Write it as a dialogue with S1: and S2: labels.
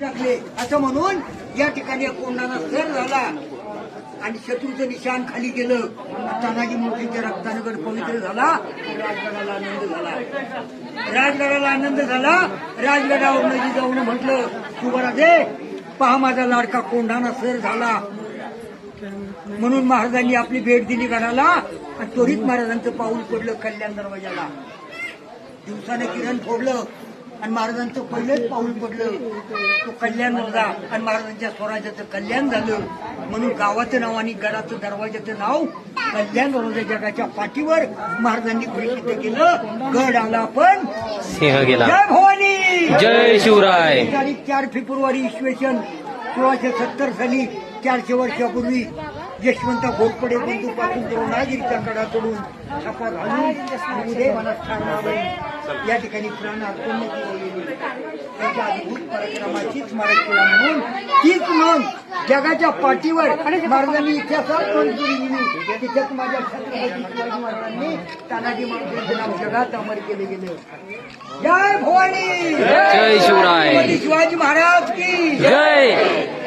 S1: टाकले असं म्हणून या ठिकाणी कोंडाणा सर झाला आणि शत्रूचं निशाण खाली गेलं. तानाजी मूर्तीच्या रक्तानं गड पवित्र झाला. राजगडाला आनंद झाला. राजगडाला आनंद झाला. राजगडावर जाऊन म्हटलं शिवराजे पहा माझा लाडका कोंढाणा सर झाला. म्हणून महाराजांनी आपली भेट दिली गडाला आणि त्वरित महाराजांचं पाऊल पडलं कल्याण दरवाजाला. दिवसानं किरण फोडलं आणि महाराजांचं पहिलेच पाऊल पडलं तो कल्याण होता आणि महाराजांच्या स्वराज्याचं कल्याण झालं. म्हणून गावाचं नाव आणि गडाचं दरवाजाचं नाव कल्याण दरवाजा. जगाच्या पाठीवर महाराजांनी प्रसिद्ध केलं. गड आला पण
S2: सिंह गेला.
S1: जय भवानी
S2: जय शिवराय.
S1: तारीख 4 फेब्रुवारी इसवीसन 1670 साली 400 वर्षापूर्वी यशवंत घोरपडे बंधूपासून द्रोणागिरीच्या कडा चढून छापा घालून उदय मनात ठाण्यावर या ठिकाणी प्राण अर्पण केलेली त्यांच्या अद्भुत पराक्रमाची स्मारक केला. म्हणून तीच नोंद जगाच्या पाठीवर महाराजांनी इतिहासात नोंद केली. तिथेच माझ्या छत्रपती शिवाजी महाराजांनी तानाजी महाराजांचे नाव जगात अमर केले गेले. जय भवानी
S2: जय शिवराय.
S1: शिवाजी महाराज की
S2: जय.